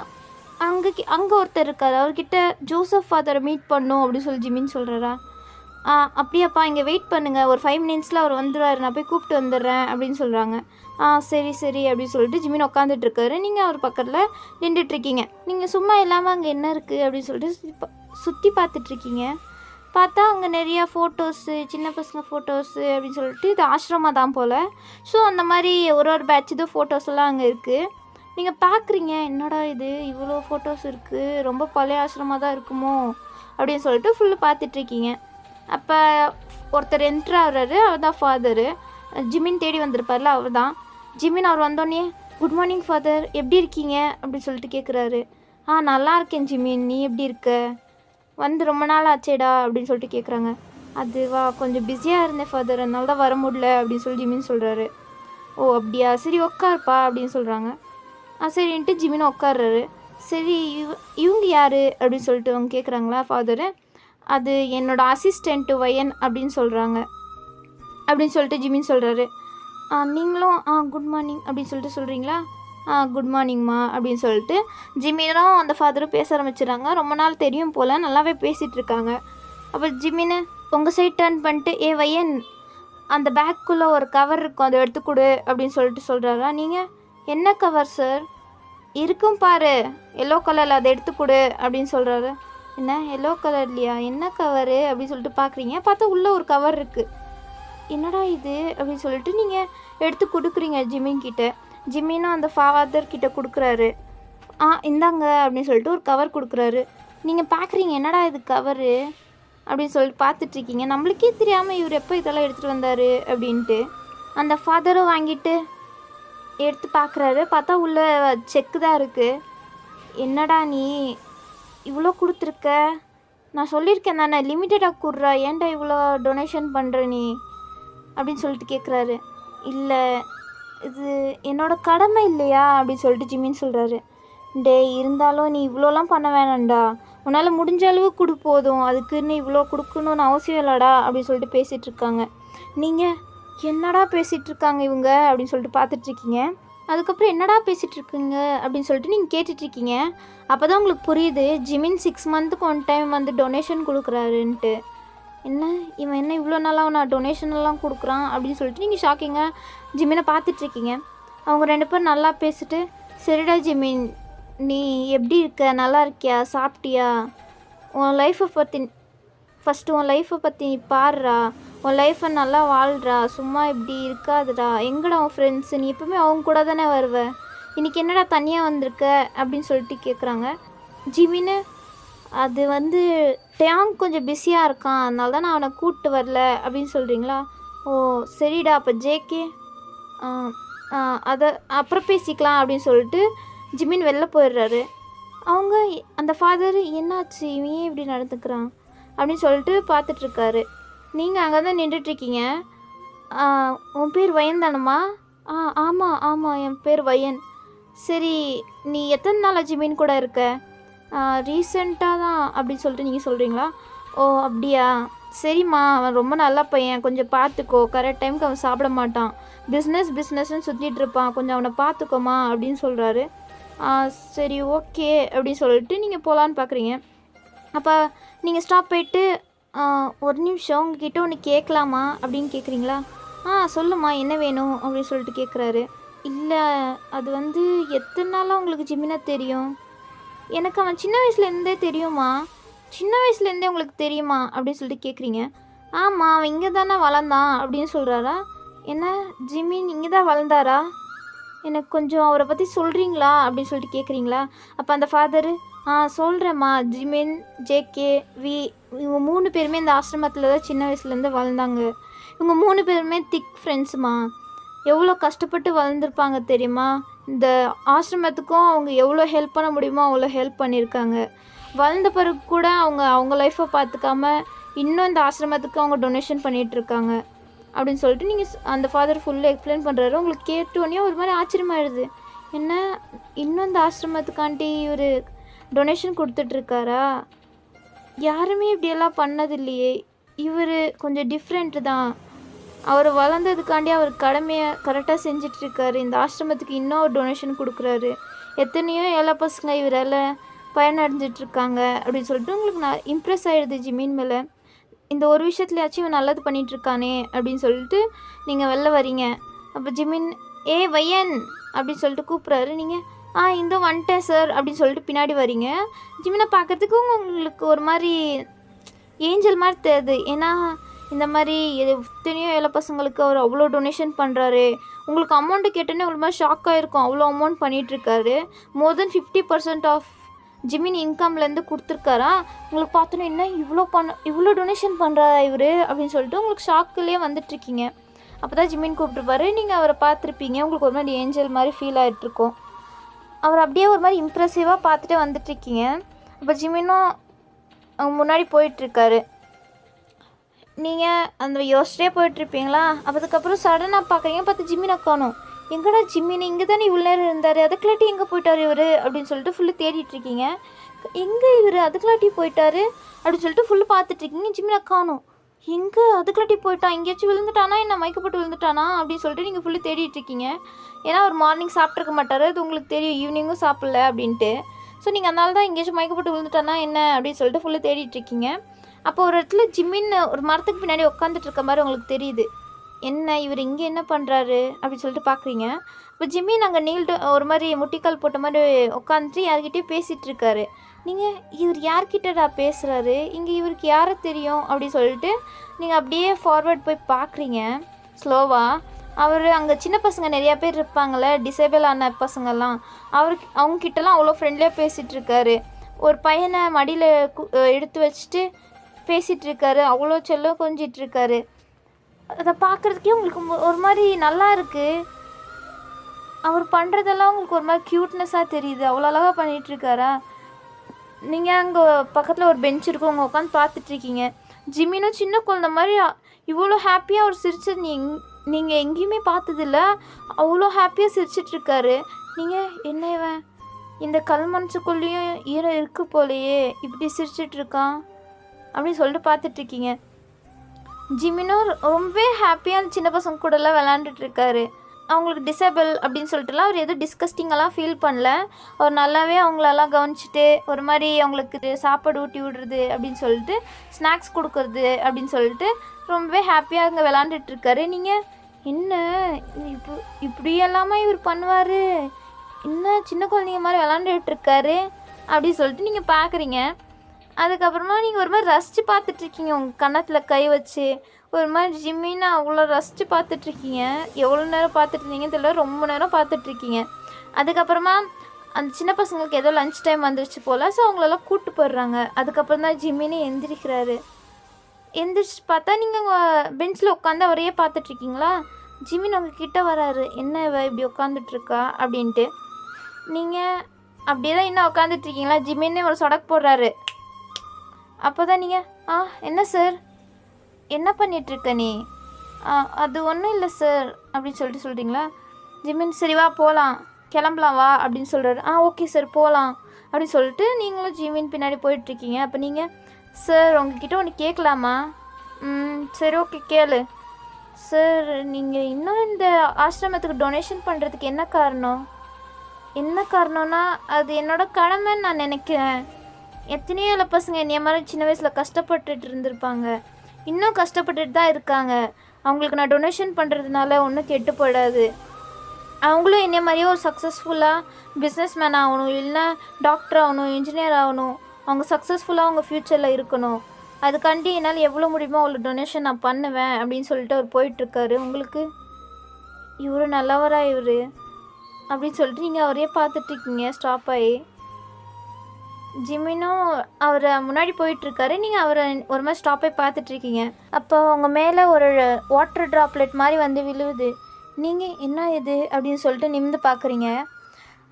அங்கே ஒருத்தர் இருக்கார். அவர்கிட்ட ஜோசப் ஃபாதரை மீட் பண்ணும் அப்படின்னு சொல்லி ஜிமின் சொல்கிறாரா? அப்படியாப்பா இங்கே வெயிட் பண்ணுங்கள், ஒரு 5 மினிட்ஸில் அவர் வந்துடுவார், நான் போய் கூப்பிட்டு வந்துடுறேன் அப்படின்னு சொல்கிறாங்க. சரி சரி அப்படின்னு சொல்லிட்டு ஜிமின் உட்காந்துட்ருக்காரு. நீங்கள் அவர் பக்கத்தில் நின்றுட்டுருக்கீங்க. நீங்கள் சும்மா இல்லாமல் அங்கே என்ன இருக்குது அப்படின்னு சொல்லிட்டு சுற்றி பார்த்துட்ருக்கீங்க. பார்த்தா அங்கே நிறையா ஃபோட்டோஸு, சின்ன பசங்க ஃபோட்டோஸு அப்படின்னு சொல்லிட்டு இது ஆசிரமா தான் போல். ஸோ அந்த மாதிரி ஒரு பேட்ச் இது ஃபோட்டோஸ் எல்லாம் அங்கே இருக்குது. நீங்கள் பார்க்குறீங்க, என்னடா இது இவ்வளோ ஃபோட்டோஸ் இருக்குது, ரொம்ப பழைய ஆசிரமாக தான் இருக்குமோ அப்படின்னு சொல்லிட்டு ஃபுல்லு பார்த்துட்ருக்கீங்க. அப்போ ஒருத்தர் என்ட்ரு ஆகிறாரு. அவர் தான் ஃபாதரு. ஜிமின் தேடி வந்திருப்பார்ல அவர் தான். ஜிமின் அவர் வந்தோடனே குட் மார்னிங் ஃபாதர், எப்படி இருக்கீங்க அப்படின்னு சொல்லிட்டு கேட்குறாரு. நல்லா இருக்கேன் ஜிமின், நீ எப்படி இருக்க? வந்து ரொம்ப நாள் ஆச்சேடா அப்படின்னு சொல்லிட்டு கேட்குறாங்க. அதுவா கொஞ்சம் பிஸியாக இருந்தேன் ஃபாதர், அதனால தான் வர முடியல அப்படின்னு சொல்லி ஜிமின் சொல்கிறாரு. ஓ அப்படியா, சரி உட்காருப்பா அப்படின்னு சொல்கிறாங்க. சரின்ட்டு ஜிமின் உட்கார்றாரு. சரி இவங்க யார் அப்படின்னு சொல்லிட்டு அவங்க கேட்குறாங்களா ஃபாதரு. அது என்னோடய அசிஸ்டண்ட்டு வயன் அப்படின்னு சொல்கிறாங்க அப்படின்னு சொல்லிட்டு ஜிமின் சொல்கிறாரு. நீங்களும் குட் மார்னிங் அப்படின்னு சொல்லிட்டு சொல்கிறீங்களா? குட் மார்னிங்மா அப்படின்னு சொல்லிட்டு ஜிமினும் அந்த ஃபாதரும் பேச ஆரம்பிச்சிடுறாங்க. ரொம்ப நாள் தெரியும் போல், நல்லாவே பேசிகிட்ருக்காங்க. அப்போ ஜிமின்னு உங்கள் சைட் டர்ன் பண்ணிட்டு, வயன் அந்த பேக்குள்ளே ஒரு கவர் இருக்கும், அதை எடுத்து கொடு அப்படின்னு சொல்லிட்டு சொல்கிறாரா? நீங்கள் என்ன கவர் சார்? இருக்கும் பாரு எல்லோ கலரில், அதை எடுத்து கொடு அப்படின்னு சொல்கிறாரு. என்ன எல்லோ கலர்லையா, என்ன கவரு அப்படின்னு சொல்லிட்டு பார்க்குறீங்க. பார்த்தா உள்ளே ஒரு கவர் இருக்குது. என்னடா இது அப்படின்னு சொல்லிட்டு நீங்கள் எடுத்து கொடுக்குறீங்க ஜிமின் கிட்ட. ஜிமினும் அந்த ஃபாதர் கிட்ட கொடுக்குறாரு. இந்தாங்க அப்படின்னு சொல்லிட்டு ஒரு கவர் கொடுக்குறாரு. நீங்கள் பார்க்குறீங்க, என்னடா இது கவரு அப்படின்னு சொல்லிட்டு பார்த்துட்ருக்கீங்க. நம்மளுக்கே தெரியாமல் இவர் எப்போ இதெல்லாம் எடுத்துகிட்டு வந்தார் அப்படின்ட்டு. அந்த ஃபாதரும் வாங்கிட்டு எடுத்து பார்க்குறாரு. பார்த்தா உள்ள செக்கு தான் இருக்குது. என்னடா நீ இவ்வளோ கொடுத்துருக்க, நான் சொல்லியிருக்கேன் தானே லிமிட்டடாக கொடுறா, ஏன்டா இவ்வளோ டொனேஷன் பண்ணுற நீ அப்படின்னு சொல்லிட்டு கேட்குறாரு. இல்லை இது என்னோடய கடமை இல்லையா அப்படின்னு சொல்லிட்டு ஜிமின் சொல்கிறாரு. இருந்தாலும் நீ இவ்வளோலாம் பண்ண வேணாம்டா, உன்னால் முடிஞ்ச அளவு கொடு போதும், அதுக்குன்னு இவ்வளோ கொடுக்கணுன்னு அவசியம் இல்லைடா அப்படின்னு சொல்லிட்டு பேசிகிட்ருக்காங்க. நீங்கள் என்னடா பேசிகிட்ருக்காங்க இவங்க அப்படின்னு சொல்லிட்டு பார்த்துட்ருக்கீங்க. அதுக்கப்புறம் என்னடா பேசிகிட்ருக்குங்க அப்படின்னு சொல்லிட்டு நீங்கள் கேட்டுட்ருக்கீங்க. அப்போ தான் உங்களுக்கு புரியுது ஜிமின் 6 மந்த்துக்கு 1 டைம் வந்து டொனேஷன் கொடுக்குறாருன்ட்டு. என்ன இவன் என்ன இவ்வளோ நாளாக நான் டொனேஷனெல்லாம் கொடுக்குறான் அப்படின்னு சொல்லிட்டு நீங்கள் ஷாக்கிங்காக ஜிமினை பார்த்துட்ருக்கீங்க. அவங்க 2 பேரும் நல்லா பேசிட்டு, சரிடா ஜிமின் நீ எப்படி இருக்க, நல்லா இருக்கியா, சாப்பிட்டியா, உன் லைஃப்பை பற்றி ஃபஸ்ட்டு உன் லைஃப்பை பற்றி நீ பாருடா, உன் லைஃப்பை நல்லா வாழ்றா, சும்மா இப்படி இருக்காதுடா, எங்கடா உன் ஃப்ரெண்ட்ஸு, நீ எப்பவுமே அவங்க கூட தானே வருவ, இன்றைக்கி என்னடா தனியாக வந்திருக்க அப்படின்னு சொல்லிட்டு கேட்குறாங்க. ஜிமின்னு அது வந்து டேங் கொஞ்சம் பிஸியாக இருக்கான், அதனால தான் நான் அவனை கூப்பிட்டு வரல அப்படின்னு சொல்கிறீங்களா? ஓ சரிடா, அப்போ ஜேகே அதை அப்புறம் பேசிக்கலாம் அப்படின்னு சொல்லிட்டு ஜிமின் வெளில போயிடுறாரு. அவங்க அந்த ஃபாதர் என்னாச்சு, இவன் ஏன் இப்படி நடந்துக்கிறான் அப்படின்னு சொல்லிட்டு பார்த்துட்ருக்காரு. நீங்கள் அங்கே தான் நின்றுட்டுருக்கீங்க. உன் பேர் வயன் தானம்மா? ஆமாம் ஆமாம், என் பேர் வயன். சரி, நீ எத்தனை நாள் ஜிமின் கூட இருக்க? ரீசெண்டாக தான் அப்படின்னு சொல்லிட்டு நீங்கள் சொல்கிறீங்களா? ஓ அப்படியா, சரிம்மா, அவன் ரொம்ப நல்ல பையன், கொஞ்சம் பார்த்துக்கோ, கரெக்ட் டைமுக்கு அவன் சாப்பிட மாட்டான், பிஸ்னஸ்ன்னு சுற்றிட்டு இருப்பான், கொஞ்சம் அவனை பார்த்துக்கோமா அப்படின்னு சொல்கிறாரு. சரி ஓகே அப்படின்னு சொல்லிட்டு நீங்கள் போகலான்னு பார்க்குறீங்க. அப்போ நீங்கள் ஸ்டாப் போயிட்டு ஒரு நிமிஷம் உங்ககிட்ட ஒன்று கேட்கலாமா அப்படின்னு கேட்குறீங்களா? சொல்லுமா, என்ன வேணும் அப்படின்னு சொல்லிட்டு கேட்குறாரு. இல்லை, அது வந்து எத்தனை நாளாக உங்களுக்கு ஜிமினா தெரியும்? எனக்கு அவன் சின்ன வயசுலேருந்தே தெரியுமா. சின்ன வயசுலேருந்தே உங்களுக்கு தெரியுமா அப்படின்னு சொல்லிட்டு கேட்குறீங்க. ஆமாம், அவன் இங்கே தானே வளர்ந்தான் அப்படின்னு சொல்கிறாரா? என்ன, ஜிமின் இங்கே தான் வளர்ந்தாரா? எனக்கு கொஞ்சம் அவரை பற்றி சொல்கிறீங்களா அப்படின்னு சொல்லிட்டு கேட்குறீங்களா? அப்போ அந்த ஃபாதரு சொல்கிறேம்மா, ஜிமின், ஜேகே, இவங்க 3 பேருமே இந்த ஆசிரமத்தில் தான் சின்ன வயசுலேருந்து வளர்ந்தாங்க. இவங்க 3 பேருமே திக் ஃப்ரெண்ட்ஸுமா. எவ்வளோ கஷ்டப்பட்டு வளர்ந்துருப்பாங்க தெரியுமா? இந்த ஆசிரமத்துக்கும் அவங்க எவ்வளோ ஹெல்ப் பண்ண முடியுமோ அவ்வளோ ஹெல்ப் பண்ணியிருக்காங்க. வளர்ந்த பிறகு கூட அவங்க லைஃப்பை பார்த்துக்காம இன்னும் இந்த ஆசிரமத்துக்கு அவங்க டொனேஷன் பண்ணிகிட்ருக்காங்க அப்படின்னு சொல்லிட்டு நீங்கள் அந்த ஃபாதர் ஃபுல்லாக எக்ஸ்பிளைன் பண்ணுறாரு. உங்களுக்கு கேட்டோன்னே ஒரு மாதிரி ஆச்சரியமாயிடுது. என்ன, இன்னும் இந்த ஆசிரமத்துக்காண்டி இவர் டொனேஷன் கொடுத்துட்ருக்காரா? யாருமே இப்படியெல்லாம் பண்ணதில்லையே, இவர் கொஞ்சம் டிஃப்ரெண்ட்டு தான். அவர் வளர்ந்ததுக்காண்டி அவர் கடமையை கரெக்டாக செஞ்சிட்ருக்காரு. இந்த ஆசிரமத்துக்கு இன்னும் ஒரு டொனேஷன் கொடுக்குறாரு. எத்தனையோ ஏழை பசங்க இவரால் பயனடைஞ்சிட்ருக்காங்க அப்படின்னு சொல்லிட்டு உங்களுக்கு நான் இம்ப்ரெஸ் ஆகிடுது ஜிமின் மேலே. இந்த ஒரு விஷயத்துலையாச்சும் இவன் நல்லது பண்ணிகிட்ருக்கானே அப்படின்னு சொல்லிட்டு நீங்கள் வெளில வரீங்க. அப்போ ஜிமின் வையன் அப்படின்னு சொல்லிட்டு கூப்பிட்றாரு. நீங்கள் இந்த வந்துட்டேன் சார் அப்படின்னு சொல்லிட்டு பின்னாடி வரீங்க. ஜிமினை பார்க்கறதுக்கு உங்களுக்கு ஒரு மாதிரி ஏஞ்சல் மாதிரி தெரியுது. ஏன்னா இந்த மாதிரி எத்தனையோ ஏழை பசங்களுக்கு அவர் அவ்வளோ டொனேஷன் பண்ணுறாரு. உங்களுக்கு அமௌண்ட்டு கேட்டோன்னே ஒரு மாதிரி ஷாக்காக இருக்கும். அவ்வளோ அமௌண்ட் பண்ணிகிட்ருக்காரு. மோர் தென் 50% ஆஃப் ஜிமின் இன்கம்லேருந்து கொடுத்துருக்காரா. உங்களுக்கு பார்த்தோன்னே என்ன இவ்வளோ டொனேஷன் பண்ணுறாரா இவர் அப்படின்னு சொல்லிட்டு உங்களுக்கு ஷாக்குலேயே வந்துட்டுருக்கீங்க. அப்போ தான் ஜிமின் கூப்பிட்ருப்பாரு. நீங்கள் அவரை பார்த்துருப்பீங்க. உங்களுக்கு ஒரு மாதிரி ஏஞ்சல் மாதிரி ஃபீல் ஆகிட்ருக்கோம். அவர் அப்படியே ஒரு மாதிரி இம்ப்ரெசிவாக பார்த்துட்டே வந்துட்டுருக்கீங்க. அப்போ ஜிமினும் அவங்க முன்னாடி போயிட்டுருக்காரு. நீங்கள் அந்த யோசிச்சிட்டே போயிட்டுருப்பீங்களா? அதுக்கப்புறம் சடனாக பார்க்குறீங்க, பார்த்து ஜிமினை காணோம். எங்கடா ஜிமின், இங்கே தானே இவ்வளோ நேரம் இருந்தார், அதுக்குள்ளாட்டி எங்கே போயிட்டார் இவர் அப்படின்னு சொல்லிட்டு ஃபுல்லு தேடிட்டுருக்கீங்க. எங்கே இவர் அதுக்குள்ளாட்டி போயிட்டார் அப்படின்னு சொல்லிட்டு ஃபுல்லு பார்த்துட்ருக்கீங்க. ஜிமினை காணோம். எங்கே அதுக்குள்ளாட்டி போயிட்டான், எங்கேயாச்சும் விழுந்துட்டானா, என்ன மயக்கப்பட்டு விழுந்துட்டானா அப்படின்னு சொல்லிட்டு நீங்கள் ஃபுல்லு தேடிட்டுருக்கீங்க. ஏன்னா ஒரு மார்னிங் சாப்பிட்ருக்க மாட்டார், அது உங்களுக்கு தெரியும், ஈவினிங்கும் சாப்பிடல அப்படின்ட்டு. ஸோ நீங்கள் அதனால தான் எங்கேயாச்சும் மயக்கப்பட்டு விழுந்துட்டானா என்ன அப்படின்னு சொல்லிட்டு ஃபுல்லு தேடிட்டுருக்கீங்க. அப்போ ஒரு இடத்துல ஜிமின் ஒரு மரத்துக்கு பின்னாடி உட்காந்துட்டு இருக்க மாதிரி உங்களுக்கு தெரியுது. என்ன இவர் இங்கே என்ன பண்ணுறாரு அப்படின்னு சொல்லிட்டு பார்க்குறீங்க. இப்போ ஜிமின் அங்கே நீல்ட்டு ஒரு மாதிரி முட்டிக்கால் போட்ட மாதிரி உட்காந்துட்டு யார்கிட்டயும் பேசிகிட்ருக்காரு. நீங்கள் இவர் யார்கிட்டடா பேசுகிறாரு, இங்கே இவருக்கு யாரை தெரியும் அப்படின்னு சொல்லிட்டு நீங்கள் அப்படியே ஃபார்வர்ட் போய் பார்க்குறீங்க ஸ்லோவாக. அவர் அங்கே சின்ன பசங்க நிறையா பேர் இருப்பாங்கள்ல, டிசேபிள் ஆன பசங்கள்லாம், அவங்கக்கிட்டலாம் அவ்வளோ ஃப்ரெண்ட்லியாக பேசிகிட்ருக்காரு. ஒரு பையனை மடியில் எடுத்து வச்சுட்டு பேசிகிட்ருக்காரு. அவ்வளோ செல்லம் கொஞ்சிட்ருக்காரு. அதை பார்க்குறதுக்கே உங்களுக்கு ஒரு மாதிரி நல்லா இருக்குது. அவர் பண்ணுறதெல்லாம் உங்களுக்கு ஒரு மாதிரி க்யூட்னஸாக தெரியுது. அவ்வளோ அழகாக பண்ணிகிட்ருக்காரா. நீங்கள் அங்கே பக்கத்தில் ஒரு பெஞ்ச் இருக்கும், அங்கே உட்காந்து பார்த்துட்ருக்கீங்க. ஜிமினும் சின்ன குழந்த மாதிரி இவ்வளோ ஹாப்பியாக அவர் சிரிச்சது நீங்கள் எங்கேயுமே பார்த்ததில்ல. அவ்வளோ ஹாப்பியாக சிரிச்சிட்ருக்காரு. நீங்கள் என்ன இவன் இந்த கல் மனசுக்குள்ளேயும் ஈரம் இருக்கு போலையே, இப்படி சிரிச்சிட்ருக்கான் அப்படின்னு சொல்லிட்டு பார்த்துட்ருக்கீங்க. ஜிமினும் ரொம்பவே ஹாப்பியாக அந்த சின்ன பசங்க கூடலாம் விளாண்டுட்ருக்காரு. அவங்களுக்கு டிசேபிள் அப்படின்னு சொல்லிட்டுலாம் அவர் எதுவும் டிஸ்கஸ்டிங்கெல்லாம் ஃபீல் பண்ணல. அவர் நல்லாவே அவங்களெல்லாம் கவனிச்சிட்டு ஒரு மாதிரி அவங்களுக்கு சாப்பாடு ஊட்டி விடுறது அப்படின்னு சொல்லிட்டு ஸ்நாக்ஸ் கொடுக்குறது அப்படின்னு சொல்லிட்டு ரொம்பவே ஹாப்பியாக அங்கே விளாண்டுட்ருக்காரு. நீங்கள் என்ன இப்படியெல்லாமா இவர் பண்ணுவார், இன்னும் சின்ன குழந்தைங்க மாதிரி விளாண்டுட்ருக்காரு அப்படின்னு சொல்லிட்டு நீங்கள் பார்க்குறீங்க. அதுக்கப்புறமா நீங்கள் ஒரு மாதிரி ரசித்து பார்த்துட்ருக்கீங்க உங்கள் கன்னத்தில் கை வச்சு. ஒரு மாதிரி ஜிம்மின்னு அவ்வளோ ரசித்து பார்த்துட்ருக்கீங்க. எவ்வளோ நேரம் பார்த்துட்டு இருந்தீங்கன்னு தெரியல, ரொம்ப நேரம் பார்த்துட்ருக்கீங்க. அதுக்கப்புறமா அந்த சின்ன பசங்களுக்கு ஏதோ லஞ்ச் டைம் வந்துருச்சு போல். ஸோ அவங்களெல்லாம் கூப்பிட்டு போயிடுறாங்க. அதுக்கப்புறம் தான் ஜிம்மின்னு எந்திரிக்கிறாரு. எந்திரிச்சு பார்த்தா நீங்கள் உங்கள் பெஞ்சில் உட்காந்து அவரையே பார்த்துட்ருக்கீங்களா. ஜிம்மின் உங்கள் கிட்டே வராரு. என்ன இவ இப்படி உட்காந்துட்ருக்கா அப்படின்ட்டு. நீங்கள் அப்படியே தான் இன்னும் உட்காந்துட்ருக்கீங்களா. ஜிம்மின்னு ஒரு சொடக்கு போடுறாரு. அப்போ தான் நீங்கள் என்ன சார் என்ன பண்ணிகிட்ருக்க நீ? அது ஒன்றும் இல்லை சார் அப்படின்னு சொல்கிறீங்களா. ஜிம்மின் சரி வா போகலாம், கிளம்பலாம் வா அப்படின்னு சொல்கிறாரு. ஓகே சார் போகலாம் அப்படின்னு சொல்லிட்டு நீங்களும் ஜிம்மின் பின்னாடி போயிட்டுருக்கீங்க. அப்போ நீங்கள் சார் உங்ககிட்ட ஒன்று கேட்கலாமா? சரி ஓகே கேளு. சார் நீங்கள் இன்னும் இந்த ஆசிரமத்துக்கு டொனேஷன் பண்ணுறதுக்கு என்ன காரணம்? என்ன காரணம்னா அது என்னோடய கடமைன்னு நான் நினைக்கிறேன். எத்தனையோ இல்லை பசங்க என்னைய மாதிரி சின்ன வயசில் கஷ்டப்பட்டுட்டு இருந்திருப்பாங்க, இன்னும் கஷ்டப்பட்டுட்டு தான் இருக்காங்க. அவங்களுக்கு நான் டொனேஷன் பண்ணுறதுனால ஒன்றும் கெட்டு போயிடாது. அவங்களும் என்னைய மாதிரியே ஒரு சக்ஸஸ்ஃபுல்லாக பிஸ்னஸ் மேன் ஆகணும், இல்லைன்னா டாக்டர் ஆகணும், இன்ஜினியர் ஆகணும். அவங்க சக்ஸஸ்ஃபுல்லாக அவங்க ஃப்யூச்சரில் இருக்கணும். அதுக்காண்டி என்னால் எவ்வளோ முடியுமோ அவ்வளோ டொனேஷன் நான் பண்ணுவேன் அப்படின்னு சொல்லிட்டு அவர் போயிட்டுருக்காரு. உங்களுக்கு இவர் நல்லவரா இவர் அப்படின்னு சொல்லிட்டு நீங்கள் அவரையே பார்த்துட்ருக்கீங்க ஸ்டாப் ஆகி. ஜிம்மினும் அவரை முன்னாடி போயிட்டுருக்காரு. நீங்கள் அவரை ஒரு மாதிரி ஸ்டாப் ஆகி பார்த்துட்ருக்கீங்க. அப்போ உங்கள் மேலே ஒரு வாட்டர் ட்ராப்லெட் மாதிரி வந்து விழுவுது. நீங்கள் என்ன இது அப்படின்னு சொல்லிட்டு நிமிர்ந்து பார்க்குறீங்க.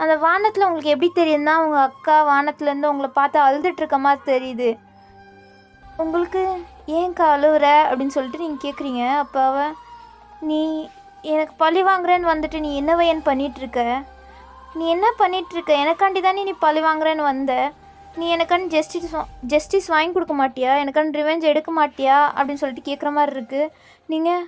அந்த வானத்தில் உங்களுக்கு எப்படி தெரியுதுன்னா உங்கள் அக்கா வானத்துலேருந்து உங்களை பார்த்து அழுதுட்ருக்க மாதிரி தெரியுது. உங்களுக்கு ஏன்க்கா அழுவுற அப்படின்னு சொல்லிட்டு நீங்கள் கேட்குறீங்க. அப்போ நீ எனக்கு பழி வாங்குறேன்னு வந்துட்டு நீ என்ன வயன் பண்ணிகிட்ருக்க? நீ என்ன பண்ணிகிட்ருக்க? எனக்காண்டி தானே நீ பழி வாங்குறேன்னு வந்த. நீ எனக்காண்டி ஜஸ்டிஸ் வாங்கி கொடுக்க மாட்டியா? எனக்காண்டி ரிவெஞ்ச் எடுக்க மாட்டியா அப்படின்னு சொல்லிட்டு கேட்குற மாதிரி இருக்குது. நீங்கள்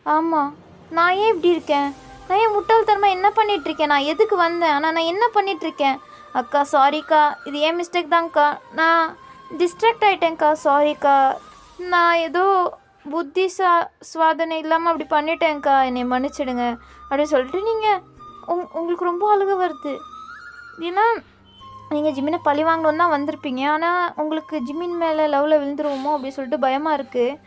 ஆமாம் நான் ஏன் இப்படி இருக்கேன்? நான் ஏன் முட்டாள்தனமாக என்ன பண்ணிகிட்ருக்கேன்? நான் எதுக்கு வந்தேன்? ஆனால் நான் என்ன பண்ணிகிட்ருக்கேன்? அக்கா சாரிக்கா, இது ஏன் மிஸ்டேக் தான்க்கா, நான் டிஸ்ட்ராக்ட் ஆகிட்டேன்க்கா, சாரிக்கா, நான் ஏதோ புத்தி சுவாதனை இல்லாமல் அப்படி பண்ணிட்டேன்க்கா, என்னை மன்னிச்சிடுங்க அப்படின்னு சொல்லிட்டு நீங்கள் உங்களுக்கு ரொம்ப அழுக வருது. ஏன்னா நீங்கள் ஜிம்மினை பழி வாங்கணுன்னு தான் வந்திருப்பீங்க. ஆனால் உங்களுக்கு ஜிம்மின் மேலே லவ்வில் விழுந்துருவோமோ அப்படின்னு சொல்லிட்டு பயமாக இருக்குது.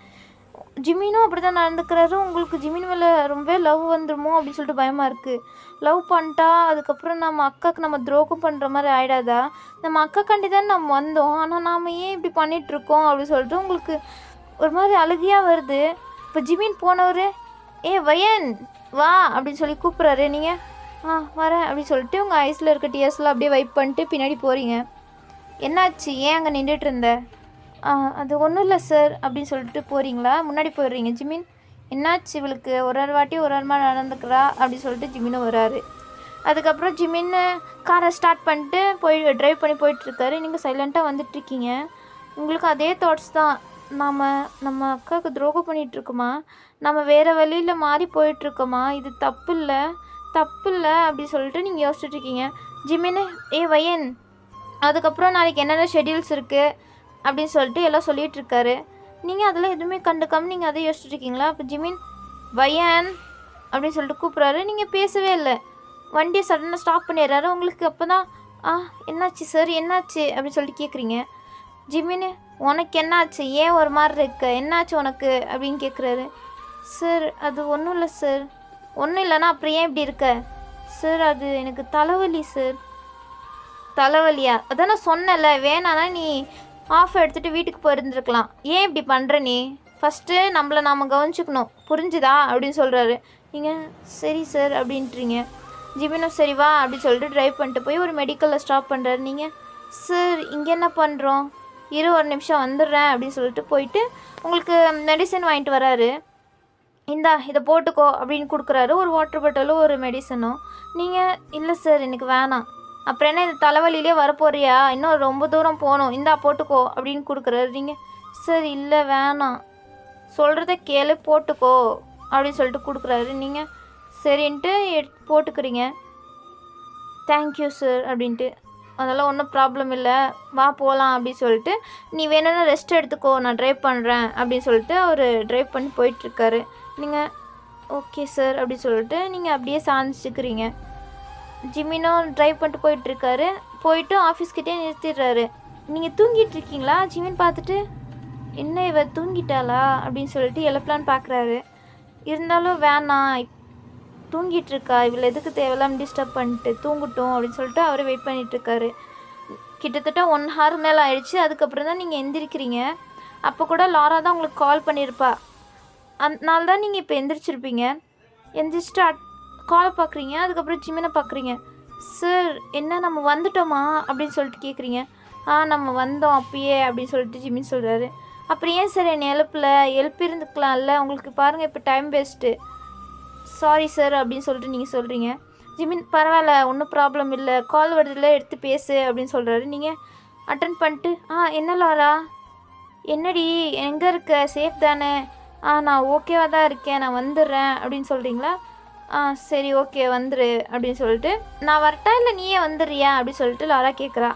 ஜிம்மினும் அப்படி தான் நடந்துக்கிறாரு. உங்களுக்கு ஜிம்மின் மேலே ரொம்பவே லவ் வந்துடுமோ அப்படின்னு சொல்லிட்டு பயமாக இருக்குது. லவ் பண்ணிட்டா அதுக்கப்புறம் நம்ம அக்காவுக்கு நம்ம துரோகம் பண்ணுற மாதிரி ஆகிடாதா? நம்ம அக்காக்காண்டி தான் நம்ம வந்தோம், ஆனால் நாம் ஏன் இப்படி பண்ணிகிட்ருக்கோம் அப்படின்னு சொல்லிட்டு உங்களுக்கு ஒரு மாதிரி அழுகையாக வருது. இப்போ ஜிம்மின் போனவர் வயன் வா அப்படின்னு சொல்லி கூப்பிட்றாரு. நீங்கள் வரேன் அப்படின்னு சொல்லிட்டு உங்கள் ஐஸில் இருக்க டியர்ஸ்லாம் அப்படியே வைப் பண்ணிட்டு பின்னாடி போகிறீங்க. என்னாச்சு, ஏன் அங்கே நின்றுட்டு இருந்த? அது ஒன்றும் இல்லை சார் அப்படின்னு சொல்லிட்டு போகிறீங்களா? முன்னாடி போயிடுறீங்க. ஜிம்மின் என்னாச்சு இவளுக்கு ஒரு வாட்டி ஒரு மாதிரி நடந்துக்கிறா அப்படின்னு சொல்லிட்டு ஜிம்மினும் வராரு. அதுக்கப்புறம் ஜிம்மின்னு காரை ஸ்டார்ட் பண்ணிட்டு ட்ரைவ் பண்ணி போயிட்டுருக்காரு. நீங்கள் சைலண்ட்டாக வந்துட்டுருக்கீங்க. உங்களுக்கு அதே தாட்ஸ் தான். நம்ம அக்காவுக்கு துரோகம் பண்ணிகிட்ருக்கோமா? நம்ம வேறு வழியில் மாறி போயிட்டுருக்கோமா? இது தப்பு இல்லை அப்படி சொல்லிட்டு நீங்கள் யோசிச்சுட்ருக்கீங்க. ஜிம்மின்னு வயன் அதுக்கப்புறம் நாளைக்கு என்னென்ன ஷெட்யூல்ஸ் இருக்குது அப்படின்னு சொல்லிட்டு எல்லாம் சொல்லிகிட்ருக்காரு. நீங்கள் அதெல்லாம் எதுவுமே கண்டுக்காமல் நீங்கள் அதை யோசிச்சுட்ருக்கீங்களா? அப்போ ஜிம்மின் வயன் அப்படின்னு சொல்லிட்டு கூப்பிட்றாரு. நீங்கள் பேசவே இல்லை. வண்டியை சடனாக ஸ்டாப் பண்ணிடுறாரு. உங்களுக்கு அப்போ தான் என்னாச்சு சார் என்னாச்சு அப்படின்னு சொல்லிட்டு கேட்குறீங்க. ஜிம்மின்னு உனக்கு என்னாச்சு, ஏன் ஒரு மாதிரி இருக்க, என்னாச்சு உனக்கு அப்படின்னு கேட்குறாரு. சார் அது ஒன்றும் இல்லை சார். ஒன்றும் இல்லைன்னா அப்புறம் ஏன் இப்படி இருக்க? சார் அது எனக்கு தலைவலி சார். தலைவலியா? அதான் நான் சொன்னல, வேணான்னா நீ ஆஃப் எடுத்துகிட்டு வீட்டுக்கு போயிருந்துருக்கலாம். ஏன் இப்படி பண்ணுற நீ? ஃபஸ்ட்டு நம்மளை நாம் கவனிச்சிக்கணும், புரிஞ்சுதா அப்படின்னு சொல்கிறாரு. நீங்கள் சரி சார் அப்படின்ட்டுறீங்க. ஜிம்மினும் சரி வா அப்படின்னு சொல்லிட்டு ட்ரைவ் பண்ணிட்டு போய் ஒரு மெடிக்கலில் ஸ்டாப் பண்ணுறாரு. நீங்கள் சார் இங்கே என்ன பண்ணுறோம், ஒரு நிமிஷம் வந்துடுறேன் அப்படின்னு சொல்லிட்டு போயிட்டு உங்களுக்கு மெடிசன் வாங்கிட்டு வராரு. இந்தா இதை போட்டுக்கோ அப்படின்னு கொடுக்குறாரு. ஒரு வாட்டர் பாட்டிலும் ஒரு மெடிசனும். நீங்கள் இல்லை சார் எனக்கு வேணாம். அப்புறம் என்ன இது தலைவலியிலே வரப்போறியா, இன்னும் ரொம்ப தூரம் போகணும், இந்தா போட்டுக்கோ அப்படின்னு கொடுக்குறாரு. நீங்கள் சார் இல்லை வேணாம், சொல்கிறத கேளு போட்டுக்கோ அப்படின்னு சொல்லிட்டு கொடுக்குறாரு. நீங்கள் சரின்ட்டு போட்டுக்கிறீங்க. தேங்க்யூ சார் அப்படின்ட்டு. அதெல்லாம் ஒன்றும் ப்ராப்ளம் இல்லை, வா போகலாம் அப்படின்னு சொல்லிட்டு நீ வேணும்னா ரெஸ்ட் எடுத்துக்கோ, நான் ட்ரைவ் பண்ணுறேன் அப்படின்னு சொல்லிட்டு அவர் ட்ரைவ் பண்ணி போயிட்டுருக்காரு. நீங்கள் ஓகே சார் அப்படி சொல்லிட்டு நீங்கள் அப்படியே சாஞ்சிக்கிறீங்க. ஜிம்மினும் ட்ரைவ் பண்ணிட்டு போயிட்டுருக்காரு. போயிட்டு ஆஃபீஸ்கிட்டே நிறுத்திடுறாரு. நீங்கள் தூங்கிட்டு இருக்கீங்களா? ஜிமின் பார்த்துட்டு என்ன இவ தூங்கிட்டாளா அப்படின்னு சொல்லிட்டு எழுப்பலான்னு பார்க்குறாரு. இருந்தாலும் வேணாம், தூங்கிட்டு இருக்கா, இவளை எதுக்கு தேவையில்லாமல் டிஸ்டர்ப் பண்ணிட்டு தூங்கட்டும் அப்படின்னு சொல்லிட்டு அவர் வெயிட் பண்ணிகிட்ருக்காரு. கிட்டத்தட்ட 1 ஹவர் மேலே ஆயிடுச்சு. அதுக்கப்புறம் தான் நீங்கள் எந்திரிக்கிறீங்க. அப்போ கூட லாரா தான் உங்களுக்கு கால் பண்ணியிருப்பா. அதனால தான் நீங்கள் இப்போ எந்திரிச்சிருப்பீங்க. எந்திரிச்சிட்டு காலை பார்க்குறீங்க. அதுக்கப்புறம் ஜிமினை பார்க்குறீங்க. சார் என்ன நம்ம வந்துட்டோமா அப்படின்னு சொல்லிட்டு கேட்குறீங்க. நம்ம வந்தோம் அப்பயே அப்படின்னு சொல்லிட்டு ஜிமின் சொல்கிறாரு. அப்புறம் ஏன் சார் என்னை எழுப்பியிருந்துக்கலாம்ல, உங்களுக்கு பாருங்கள் இப்போ டைம் வேஸ்ட்டு. சாரி சார் அப்படின்னு சொல்லிட்டு நீங்கள் சொல்கிறீங்க. ஜிமின் பரவாயில்ல, ஒன்றும் ப்ராப்ளம் இல்லை, கால் வருதுல எடுத்து பேசு அப்படின்னு சொல்கிறாரு. நீங்கள் அட்டன் பண்ணிட்டு என்ன லாரா, என்னடி எங்கே இருக்க, சேஃப் தானே? நான் ஓகேவாக தான் இருக்கேன், நான் வந்துடுறேன் அப்படின்னு சொல்கிறீங்களா? சரி ஓகே வந்துரு அப்படின்னு சொல்லிட்டு, நான் வரட்டா இல்லை நீயே வந்துடுறியா அப்படின்னு சொல்லிட்டு லாரா கேட்குறா.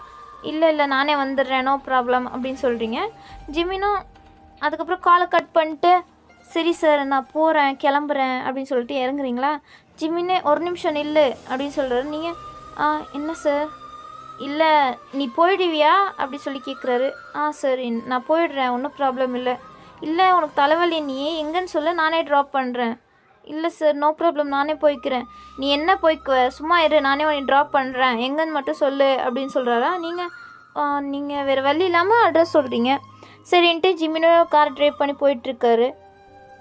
இல்லை நானே வந்துடுறேன், நோ ப்ராப்ளம் அப்படின்னு சொல்கிறீங்க. ஜிமினும் அதுக்கப்புறம் காலை கட் பண்ணிட்டு சரி சார் நான் போகிறேன் கிளம்புறேன் அப்படின்னு சொல்லிட்டு இறங்குறீங்களா? ஜிமினே ஒரு நிமிஷம் நில்லு அப்படின்னு சொல்கிறாரு. நீங்கள் என்ன சார், இல்லை நீ போயிடுவியா அப்படி சொல்லி கேட்குறாரு. சரி நான் போயிடுறேன், ஒன்றும் ப்ராப்ளம் இல்லை. இல்லை உனக்கு தலைவலி, நீ எங்கன்னு சொல்ல, நானே ட்ராப் பண்ணுறேன். இல்லை சார் நோ ப்ராப்ளம், நானே போய்க்கிறேன். நீ என்ன போய்க்குவ, சும்மா இரு, நானே உன்னை ட்ராப் பண்ணுறேன், எங்கன்னு மட்டும் சொல்லு அப்படின்னு சொல்கிறாரா? நீங்கள் வேறு வழி இல்லாமல் அட்ரஸ் சொல்கிறீங்க. சரின்ட்டு ஜிமினோ கார் ட்ரைவ் பண்ணி போயிட்டுருக்காரு.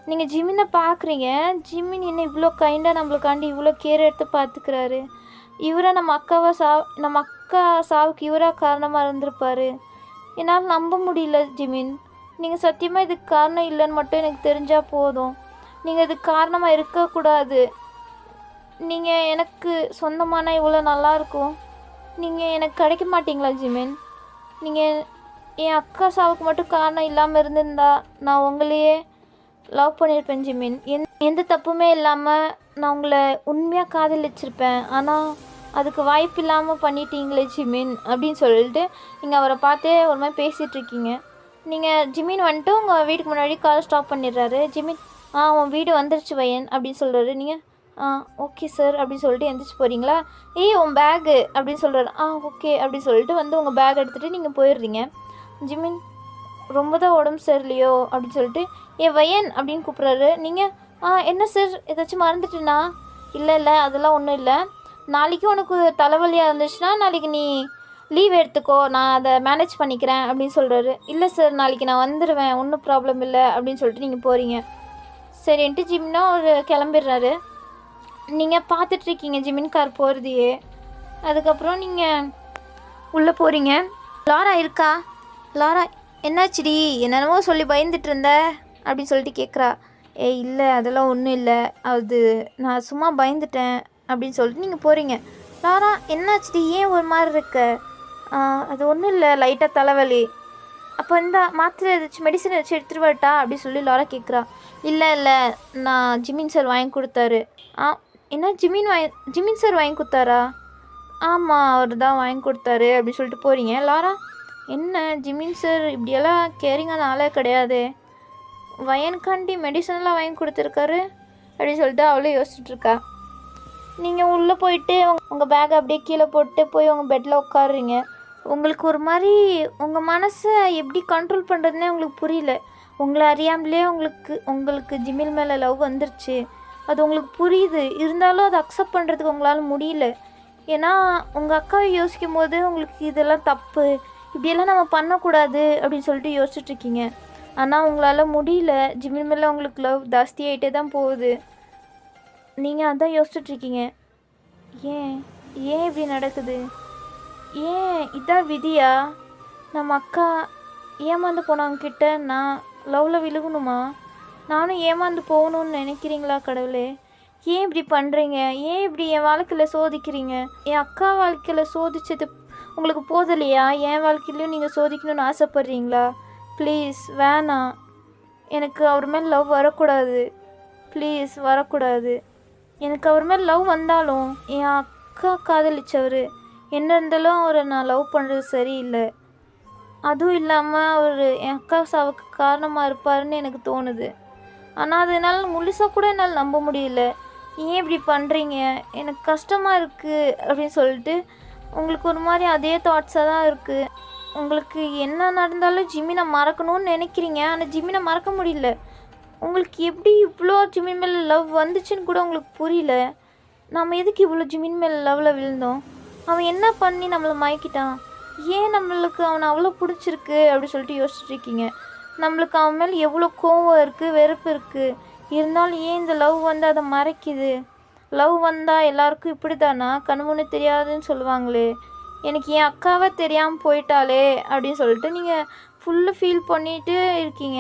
நீங்கள் ஜிமினை பார்க்குறீங்க. ஜிமின் என்ன இவ்வளோ கைண்டாக நம்மளுக்காண்டி இவ்வளோ கேர் எடுத்து பார்த்துக்கிறாரு. இவரை நம்ம அக்கா சாவுக்கு இவராக காரணமாக இருந்திருப்பார். என்னால் நம்ப முடியல ஜிமின். நீங்கள் சத்தியமாக இதுக்கு காரணம் இல்லைன்னு மட்டும் எனக்கு தெரிஞ்சால் போதும். நீங்கள் இதுக்கு காரணமாக இருக்கக்கூடாது. நீங்கள் எனக்கு சொந்தமான இவ்வளோ நல்லாயிருக்கும், நீங்கள் எனக்கு கிடைக்க மாட்டீங்களா ஜிமின்? நீங்கள் என் அக்கா சாவுக்கு மட்டும் காரணம் இல்லாமல் இருந்திருந்தா நான் உங்களையே லவ் பண்ணியிருப்பேன் ஜிமின். எந்த தப்புமே இல்லாமல் நான் உங்களை உண்மையாக காதலிச்சிருப்பேன். ஆனால் அதுக்கு வாய்ப்பு இல்லாமல் பண்ணிட்டீங்களே ஜிமின் அப்படின்னு சொல்லிட்டு நீங்கள் அவரை பார்த்தே ஒரு மாதிரி பேசிகிட்ருக்கீங்க. நீங்கள் ஜிமின் வந்துட்டு உங்கள் வீட்டுக்கு முன்னாடி கார் ஸ்டாப் பண்ணிடுறாரு. ஜிமின் உன் வீடு வந்துருச்சு வயன் அப்படின்னு சொல்கிறாரு. நீங்கள் ஓகே சார் அப்படின்னு சொல்லிட்டு எந்திரிச்சு போகிறீங்களா? உன் பேகு அப்படின்னு சொல்கிறாரு. ஓகே அப்படின்னு சொல்லிட்டு வந்து உங்கள் பேக் எடுத்துகிட்டு நீங்கள் போயிடுறீங்க. ஜிமின் ரொம்ப தான் உடம்பு சரியில்லையோ அப்படின்னு சொல்லிட்டு வயன் அப்படின்னு கூப்பிட்றாரு. நீங்கள் என்ன சார் ஏதாச்சும் மறந்துட்டேனா? இல்லை அதெல்லாம் ஒன்றும் இல்லை. நாளைக்கு உனக்கு தலைவலியாக இருந்துச்சுன்னா நாளைக்கு நீ லீவ் எடுத்துக்கோ, நான் அதை மேனேஜ் பண்ணிக்கிறேன் அப்படின்னு சொல்கிறாரு. இல்லை சார் நாளைக்கு நான் வந்துடுவேன், ஒன்றும் ப்ராப்ளம் இல்லை அப்படின்னு சொல்லிட்டு நீங்கள் போகிறீங்க. சரின்ட்டு ஜிமினா ஒரு கிளம்பிடுறாரு. நீங்கள் பார்த்துட்ருக்கீங்க ஜிமின் கார் போகிறதையே. அதுக்கப்புறம் நீங்கள் உள்ளே போகிறீங்க. லாரா இருக்கா? லாரா என்னாச்சுடி, என்னென்னமோ சொல்லி பயந்துட்டு இருந்த அப்படின்னு சொல்லிட்டு கேட்குறா. இல்லை அதெல்லாம் ஒன்றும் இல்லை, அது நான் சும்மா பயந்துட்டேன் அப்படின்னு சொல்லிட்டு நீங்கள் போகிறீங்க. லாரா என்னாச்சுடி, ஏன் ஒரு மாதிரி இருக்க? அது ஒன்றும் இல்லை, லைட்டாக தலைவலி. அப்போ இந்த மாத்திரை ஏதாச்சும் மெடிசன் ஏதாச்சும் எடுத்துகிட்டு வரட்டா அப்படின்னு சொல்லி லாரா கேட்குறா. இல்லை நான் ஜிமின் சார் வாங்கி கொடுத்தாரு. என்ன ஜிமின் சார் வாங்கி கொடுத்தாரா? ஆமாம் அவர் தான் வாங்கி கொடுத்தாரு அப்படின்னு சொல்லிட்டு போகிறீங்க. லாரா என்ன ஜிமின் சார் இப்படியெல்லாம் கேரிங்கான ஆளே கிடையாது, வயனுக்காண்டி மெடிசன்லாம் வாங்கி கொடுத்துருக்காரு அப்படின்னு சொல்லிட்டு அவளே யோசிச்சுட்ருக்கா. நீங்கள் உள்ளே போயிட்டு உங்கள் பேக்கை அப்படியே கீழே போட்டு போய் உங்கள் பெட்டில் உட்காடுறீங்க. உங்களுக்கு ஒரு மாதிரி உங்கள் மனசை எப்படி கண்ட்ரோல் பண்ணுறதுனே உங்களுக்கு புரியல. உங்களை அறியாமலே உங்களுக்கு ஜிமின் மேலே லவ் வந்துருச்சு, அது உங்களுக்கு புரியுது. இருந்தாலும் அதை அக்செப்ட் பண்ணுறதுக்கு உங்களால் முடியல. ஏன்னா உங்கள் அக்காவை யோசிக்கும் போது உங்களுக்கு இதெல்லாம் தப்பு, இப்படியெல்லாம் நம்ம பண்ணக்கூடாது அப்படின்னு சொல்லிட்டு யோசிச்சுட்ருக்கீங்க. ஆனால் உங்களால் முடியல. ஜிமின் மேலே உங்களுக்கு லவ் ஜாஸ்தியாகிட்டே தான் போகுது. நீங்கள் அதான் யோசிச்சுட்ருக்கீங்க. ஏன் இப்படி நடக்குது? ஏன் இதான் விதியா? நம்ம அக்கா ஏமாந்து போனவங்கிட்ட நான் லவ்வில் விழுகணுமா? நானும் ஏமாந்து போகணுன்னு நினைக்கிறீங்களா கடவுளே? ஏன் இப்படி பண்ணுறீங்க? ஏன் இப்படி என் வாழ்க்கையில் சோதிக்கிறீங்க? என் அக்கா வாழ்க்கையில் சோதிச்சது உங்களுக்கு போதலையா? என் வாழ்க்கையிலையும் நீங்கள் சோதிக்கணும்னு ஆசைப்பட்றீங்களா? ப்ளீஸ் வேணாம், எனக்கு அவர் மேலே லவ் வரக்கூடாது, ப்ளீஸ் வரக்கூடாது. எனக்கு அவர் மேலே லவ் வந்தாலும் என் அக்கா காதலிச்சவர், என்ன இருந்தாலும் அவரை நான் லவ் பண்ணுறது சரியில்லை. அதுவும் இல்லாமல் அவர் என் அக்கா சாவுக்கு காரணமாக இருப்பாருன்னு எனக்கு தோணுது. ஆனால் அது என்னால் முழுசாக கூட என்னால் நம்ப முடியல. ஏன் இப்படி பண்ணுறீங்க? எனக்கு கஷ்டமாக இருக்குது அப்படின்னு சொல்லிட்டு உங்களுக்கு ஒரு மாதிரி அதே தாட்ஸாக தான் இருக்குது. உங்களுக்கு என்ன நடந்தாலும் ஜிமினை மறக்கணும்னு நினைக்கிறீங்க. ஆனால் ஜிமினை மறக்க முடியல. உங்களுக்கு எப்படி இவ்வளோ ஜிமின் மேலே லவ் வந்துச்சுன்னு கூட உங்களுக்கு புரியல. நம்ம எதுக்கு இவ்வளோ ஜிமின் மேலே லவ்வில் விழுந்தோம்? அவன் என்ன பண்ணி நம்மளை மயக்கிட்டான்? ஏன் நம்மளுக்கு அவனை அவ்வளோ பிடிச்சிருக்கு அப்படி சொல்லிட்டு யோசிச்சுட்ருக்கீங்க. நம்மளுக்கு அவன் மேலே எவ்வளோ கோவம் இருக்குது, வெறுப்பு இருக்குது. இருந்தாலும் ஏன் இந்த லவ் வந்து அதை மறைக்குது? லவ் வந்தால் எல்லாருக்கும் இப்படி தானா? கண்முன்னு தெரியாதுன்னு சொல்லுவாங்களே. எனக்கு என் அக்காவை தெரியாமல் போயிட்டாலே அப்படின்னு சொல்லிட்டு நீங்கள் ஃபுல்லு ஃபீல் பண்ணிகிட்டு இருக்கீங்க.